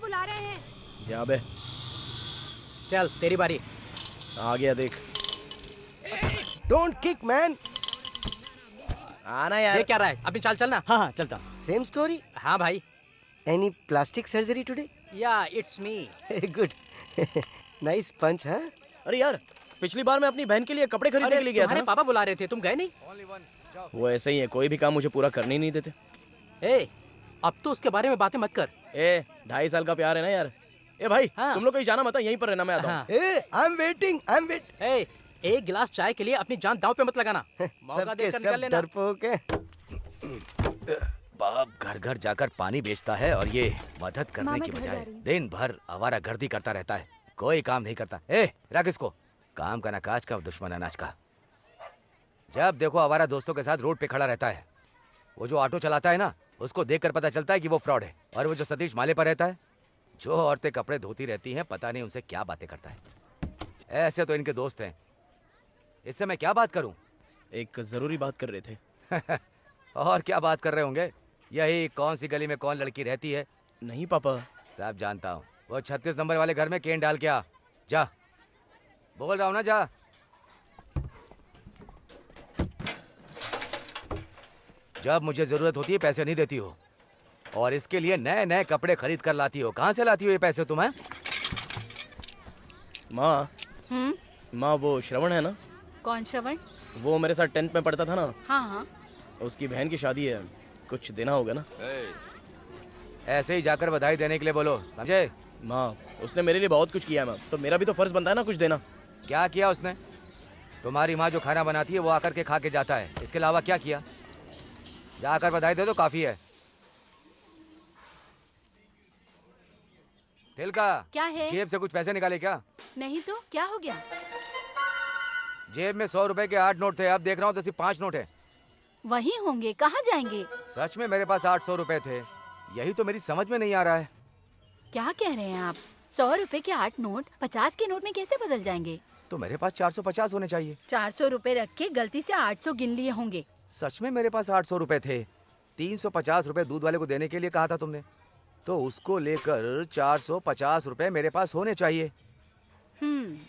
बुला रहे हैं। जा बे, चल तेरी बारी। आ गया देख। Don't kick man. आना यार। ये क्या रहा है? अभी चल चलना। हाँ हाँ चलता। Same story. हाँ भाई। Any plastic surgery today? या इट्स मी। गुड। नाइस पंच। हाँ अरे यार, पिछली बार मैं अपनी बहन के लिए कपड़े खरीदने के लिए गया था तुम्हारे ना। पापा बुला रहे थे, तुम गए नहीं? वो ऐसे ही है, कोई भी काम मुझे पूरा करने ही नहीं देते। ए, अब तो उसके बारे में बातें मत कर। 2.5 साल का प्यार है ना यार। ए भाई, हाँ। तुम लोग कहीं जाना मत, यहीं पर रहना, मैं आता हूँ। हाँ। I am waiting. ए, एक गिलास चाय के लिए अपनी जान दांव पे मत लगाना। मौका सबके देखकर निकल सब लेना। डरपोक है। बाप घर घर जाकर पानी बेचता है और ये मदद करने मामा की घर बजाय जा रही हूँ। दिन भर आवारागर्दी करता रहता है, कोई काम नहीं करता। ए रख इसको, काम का नकाज का दुश्मन अनाज का। जब देखो आवारा दोस्तों के साथ रोड पे खड़ा रहता है। वो जो ऑटो चलाता है ना, उसको देखकर पता चलता है कि वो फ्रॉड है। और वो जो सतीश माले पर रहता है, जो औरतें कपड़े धोती रहती हैं, पता नहीं उनसे क्या बातें करता है। ऐसे तो इनके दोस्त हैं, इससे मैं क्या बात करूं? एक जरूरी बात कर रहे थे। और क्या बात कर रहे होंगे? यही कौन सी गली में कौन लड़की रहती है? नहीं पापा। सब जानता हूँ। वो 36 नंबर वाले घर में केन डाल के आ। जा, बोल रहा हूँ ना, जा। जब मुझे जरूरत होती है पैसे नहीं देती हो, और इसके लिए नए नए कपड़े खरीद कर लाती हो। कहाँ से लाती हो ये पैसे तुम्हें? माँ, माँ वो श्रवण है ना, कौन श्रवण? वो मेरे साथ 10th में पढ़ता था ना, हाँ हाँ। उसकी बहन की शादी है, कुछ देना होगा ना। ऐसे ही जाकर बधाई देने के लिए बोलो, समझे? माँ, उसने मेरे लिए बहुत कुछ किया है माँ, तो मेरा भी तो फर्ज बनता है ना कुछ देना। क्या किया उसने? तुम्हारी माँ जो खाना बनाती है वो आकर के खा के जाता है, इसके अलावा क्या किया? जाकर बधाई दे दो, काफी है। दिल का क्या है? जेब से कुछ पैसे निकाले क्या? नहीं तो क्या हो गया? जेब में 100 रुपए के 8 नोट थे, अब देख रहा हूँ तो सिर्फ 5 नोट है। वही होंगे, कहाँ जाएंगे? सच में मेरे पास 800 रुपए थे, यही तो मेरी समझ में नहीं आ रहा है। क्या कह रहे हैं आप? 100 रुपए के 8 नोट 50 के नोट में कैसे बदल जाएंगे? तो मेरे पास 450 होने चाहिए। 400 रुपए रख के गलती से 800 गिन लिए होंगे। सच में मेरे पास 800 रुपए थे। 350 रुपए दूध वाले को देने के लिए कहा था तुमने, तो उसको लेकर 450 रुपए मेरे पास होने चाहिए।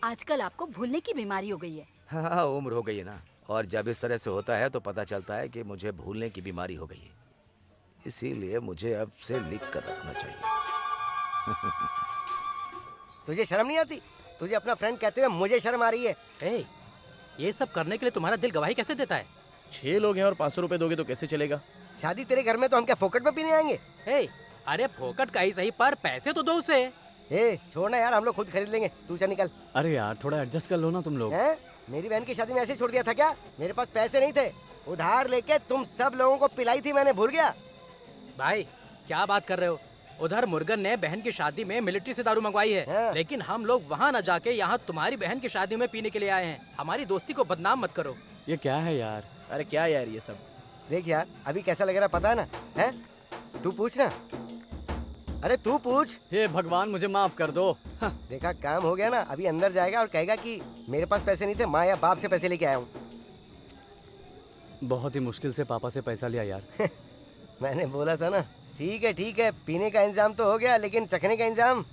आजकल आपको भूलने की बीमारी हो गई है। हाँ, उम्र हो गई है ना, और जब इस तरह से होता है तो पता चलता है कि मुझे भूलने की बीमारी हो गई है। इसीलिए मुझे अब से लिख कर रखना चाहिए। तुझे शर्म नहीं आती? तुझे अपना फ्रेंड कहते हुए मुझे शर्म आ रही है। ए, ये सब करने के लिए तुम्हारा दिल गवाही कैसे देता है? 6 लोग हैं और 500 रुपए दोगे तो कैसे चलेगा? शादी तेरे घर में तो हम क्या फोकट में पीने आएंगे? ए, अरे फोकट का ही सही, पर पैसे तो दो उसे। छोड़ना यार, हम लोग खुद खरीद लेंगे, तू चल निकल। अरे यार थोड़ा एडजस्ट कर लो ना तुम लोग। हैं? मेरी बहन की शादी में ऐसे ही छोड़ दिया था क्या? मेरे पास पैसे नहीं थे, उधार लेके तुम सब लोगों को पिलाई थी मैंने, भूल गया? भाई क्या बात कर रहे हो? उधर मुर्गन ने बहन की शादी में मिलिट्री से दारू मंगवाई है, हाँ। लेकिन हम लोग वहाँ न जाके यहाँ तुम्हारी बहन की शादी में पीने के लिए आए हैं। हमारी दोस्ती को बदनाम मत करो। ये क्या है यार? अरे क्या यार ये सब? देख यार, अभी कैसा लग रहा पता है ना? है तू पूछ ना, अरे तू पूछ। हे भगवान मुझे माफ कर दो। हाँ। देखा, काम हो गया ना। अभी अंदर जाएगा और कहेगा कि मेरे पास पैसे नहीं थे, माँ या बाप से पैसे लेके आया हूँ। बहुत ही मुश्किल से पापा से पैसा लिया यार। मैंने बोला था ना। ठीक है, पीने का इंतजाम तो हो गया, लेकिन चखने का इंतजाम?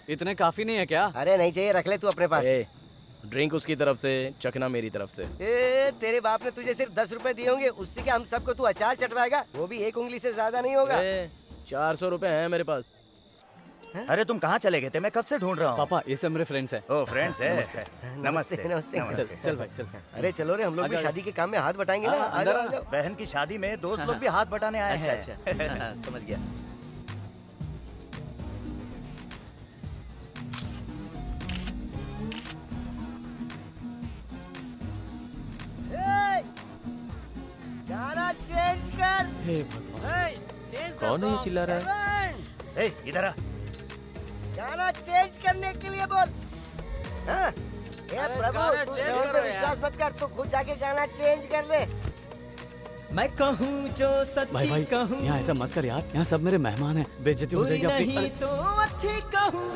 इतने काफी नहीं है क्या? अरे नहीं चाहिए, रख ले तू अपने पास। ड्रिंक उसकी तरफ से, चखना मेरी तरफ से। तेरे बाप ने तुझे सिर्फ 10 रुपए दिए होंगे, उससे क्या हम सबको तू अचार चटवाएगा? वो भी एक उंगली से ज्यादा नहीं होगा। 400 रुपए हैं मेरे पास। अरे तुम कहाँ चले गए थे? मैं कब से ढूंढ रहा हूँ। पापा ये सब मेरे फ्रेंड्स हैं। ओ फ्रेंड्स है। नमस्ते। चल भाई चल। अरे चलो रे, हम लोग भी शादी के काम में हाथ बटाएंगे ना। आ जाओ, आ जाओ। बहन की शादी में दोस्त लोग भी हाथ बटाने आए हैं। अच्छा। समझ गया। गाना चेंज कर। हे भगवान, चेंज कौन है ये चिल्ला रहा है? ए, इधर आ। गाना चेंज करने के लिए बोल। हाँ? हे अरे प्रभु, गाना तू चेंज लोगों करो पे यार। विश्वास मत कर, तू खुद जाके गाना चेंज कर ले। मैं कहूँ जो भाई सच्ची भाई कहूँ, यहाँ ऐसा मत कर यार, यहाँ सब मेरे मेहमान हैं, बेइज्जती हो बुरी जाएगी अपनी। नहीं तो अच्छी कहूँ।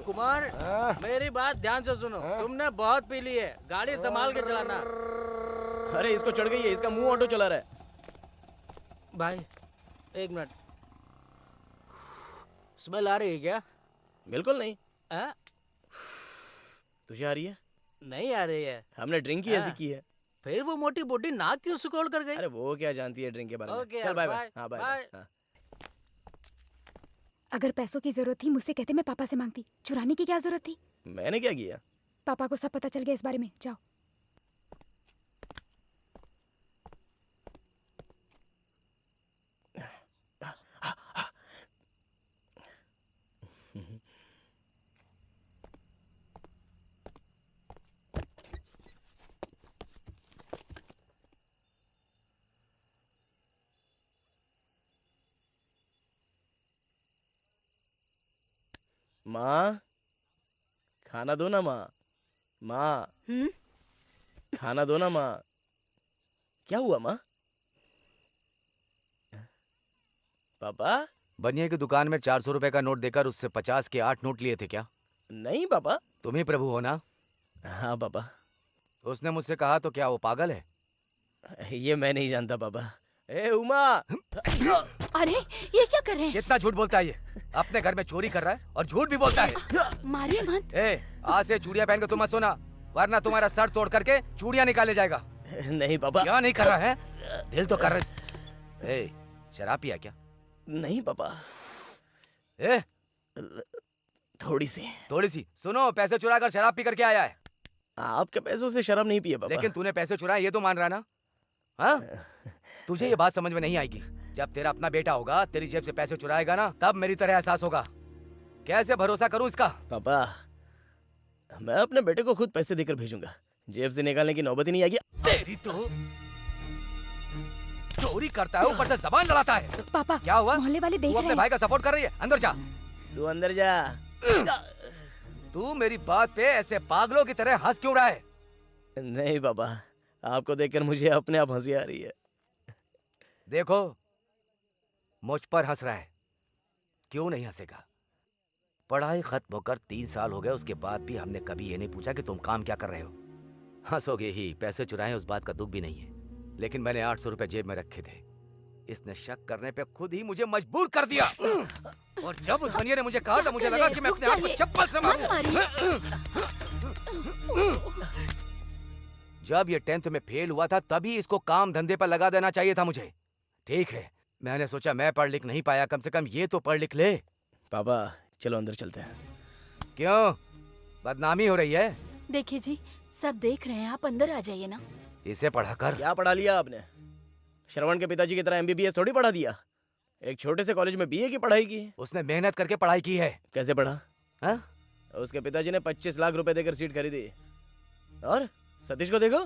कुमार, मेरी बात ध्यान से सुनो। तुमने बहुत पी ली है, गाड़ी संभाल के चलाना। अरे इसको चढ़ गई है, इसका मुंह ऑटो चला रहा है। भाई एक मिनट। स्मेल आ रही है क्या? बिल्कुल नहीं। आ? तुझे आ रही है? नहीं आ रही है। हमने ड्रिंक ही ऐसी की है। फिर वो मोटी बोटी नाक क्यों सुकोड़ कर गई? अरे वो क्या जानती है ड्रिंक के बारे में। ओके चल यार, बाय बाय, बाय। हाँ बाय बाय। बाय। हाँ। अगर पैसों की जरूरत थी मुझसे कहते, मैं पापा से मांगती। चुराने की क्या जरूरत थी? मैंने क्या किया? पापा को सब पता चल गया इस बारे में। जाओ। माँ, खाना दो ना माँ। माँ, खाना दो ना माँ। क्या हुआ माँ? पापा? बनिए की दुकान में 400 रुपए का नोट देकर उससे 50 के 8 नोट लिए थे क्या? नहीं पापा। तुम ही प्रभु हो ना? हाँ पापा। तो उसने मुझसे कहा तो क्या वो पागल है? ये मैं नहीं जानता पापा। ए उमा! अरे ये क्या कर रहे हैं? कितना झूठ बोलता है ये? अपने घर में चोरी कर रहा है और झूठ भी बोलता है। मारिए मत। आज से चूड़ियां पहन के तुम मत सोना, वरना तुम्हारा सर तोड़ करके चूड़ियां निकाले जाएगा। नहीं पापा। क्या नहीं कर रहा है? दिल तो कर रहे। शराब पिया क्या? नहीं पापा। थोड़ी सी। थोड़ी सी? सुनो, पैसे चुरा कर शराब पी करके आया है। आपके पैसों से शराब नहीं पिए पापा। लेकिन तूने पैसे चुराए ये तो मान रहा ना? हाँ? तुझे ये बात समझ में नहीं आएगी। जब तेरा अपना बेटा होगा, तेरी जेब से पैसे चुराएगा ना, तब मेरी तरह एहसास होगा। कैसे भरोसा करूं इसका? पापा, मैं अपने बेटे को खुद पैसे देकर भेजूंगा। जेब से निकालने की नौबत ही नहीं आएगी। तेरी तो चोरी करता है, ऊपर से जबान लड़ाता है। पापा, क्या हुआ? मोहल्ले वाले देख तू रहे अपने हैं। भाई का सपोर्ट कर रही है? अंदर जा। तू अंदर जा। तू मेरी बात पे ऐसे पागलों की तरह हंस क्यों रहा है? नहीं पापा, आपको देखकर मुझे अपने आप हंसी आ रही है। देखो, मुझ पर हंस रहा है, क्यों नहीं हंसेगा? पढ़ाई खत्म होकर 3 साल हो गए, उसके बाद भी हमने कभी ये नहीं पूछा कि तुम काम क्या कर रहे हो। हंसोगे ही, पैसे चुराए उस बात का दुख भी नहीं है, लेकिन मैंने 800 रुपए जेब में रखे थे। इसने शक करने पे खुद ही मुझे मजबूर कर दिया। और जब उस बनिया ने मुझे कहा तो मुझे लगा कि मैं अपने हाथ को चप्पल से मारूं। जब ये 10th में फेल हुआ था तभी इसको काम धंधे पर लगा देना चाहिए था मुझे। ठीक है, मैंने सोचा मैं पढ़ लिख नहीं पाया, कम से कम ये तो पढ़ लिख ले। पापा चलो अंदर चलते हैं। क्यों, बदनामी हो रही है? देखिए जी, सब देख रहे हैं, आप अंदर आ जाइए ना। इसे पढ़ाकर क्या पढ़ा लिया आपने? श्रवण के पिताजी की तरह MBBS थोड़ी पढ़ा दिया। एक छोटे से कॉलेज में BA की पढ़ाई की। उसने मेहनत करके पढ़ाई की है। कैसे पढ़ा? हाँ? उसके पिताजी ने 25 लाख रुपए देकर सीट खरीदी। और सतीश को देखो,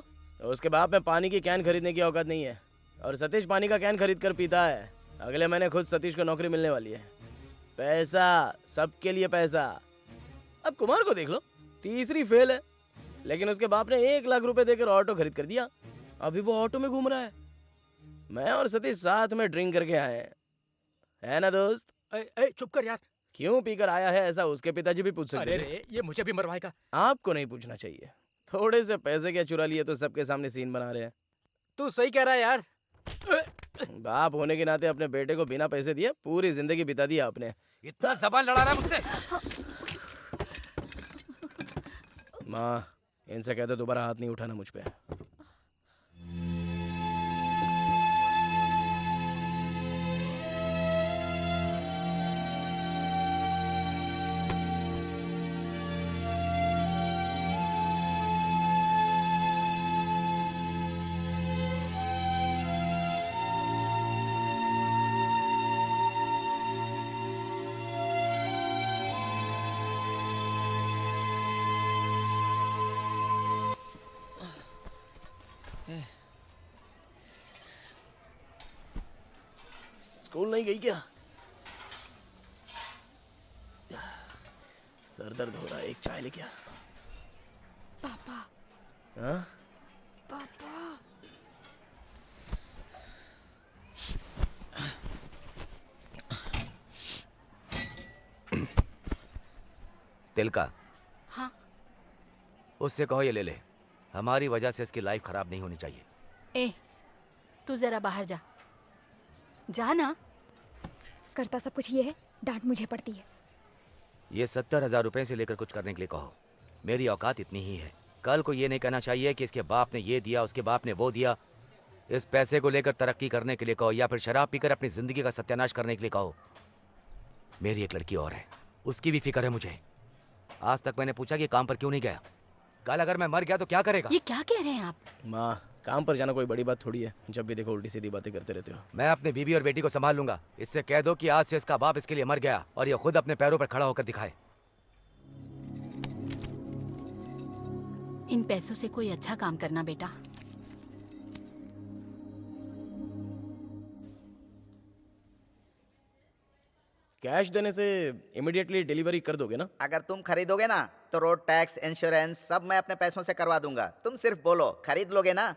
उसके बाप में पानी की कैन खरीदने की औकात नहीं है, और सतीश पानी का कैन खरीद कर पीता है। अगले महीने खुद सतीश को नौकरी मिलने वाली है। पैसा, सबके लिए पैसा। अब कुमार को देख लो, तीसरी फेल है, लेकिन उसके बाप ने 1 लाख रुपए देकर ऑटो खरीद कर दिया। अभी वो ऑटो में घूम रहा है। मैं और सतीश साथ में ड्रिंक करके आए हैं, है ना दोस्त? चुप कर यार। क्यों पीकर आया है ऐसा उसके पिताजी भी पूछ सकते थे। अरे ये मुझे भी मरवाएगा। आपको नहीं पूछना चाहिए। थोड़े से पैसे क्या चुरा लिए तो सबके सामने सीन बना रहे हैं। तू सही कह रहा है यार। बाप होने के नाते अपने बेटे को बिना पैसे दिए पूरी जिंदगी बिता दी आपने। इतना जबान लड़ा रहा है मुझसे। माँ, इनसे कहते दोबारा हाथ नहीं उठाना मुझ पे। स्कूल नहीं गई क्या? सर दर्द हो रहा है, एक चाय लेके आ। पापा, हाँ? पापा। तिल का? हाँ। उससे कहो ये ले ले, हमारी वजह से इसकी लाइफ खराब नहीं होनी चाहिए। ए, तू जरा बाहर जा। जा ना। करता सब कुछ ये है, डांट मुझे पड़ती है। ये 70,000 रुपए से लेकर कुछ करने के लिए कहो। मेरी औकात इतनी ही है। कल को ये नहीं कहना चाहिए कि इसके बाप ने ये दिया, उसके बाप ने वो दिया। इस पैसे को लेकर तरक्की करने के लिए कहो या फिर शराब पीकर अपनी जिंदगी का सत्यानाश करने के लिए कहो। मेरी एक लड़की और है, उसकी भी फिक्र है मुझे। आज तक मैंने पूछा कि काम पर क्यों नहीं गया। कल अगर मैं मर गया तो क्या करेगा? ये क्या कह रहे हैं आप? माँ, काम पर जाना कोई बड़ी बात थोड़ी है। जब भी देखो उल्टी सीधी बातें करते रहते हो। मैं अपनी बीवी और बेटी को संभाल लूंगा। इससे कह दो कि आज से इसका बाप इसके लिए मर गया और ये खुद अपने पैरों पर खड़ा होकर दिखाए। इन पैसों से कोई अच्छा काम करना बेटा। कैश देने से इमिडिएटली डिलीवरी कर दोगे ना? अगर तुम खरीदोगे ना तो रोड टैक्स, इंश्योरेंस सब मैं अपने पैसों से करवा दूंगा। तुम सिर्फ बोलो, खरीद लोगे ना?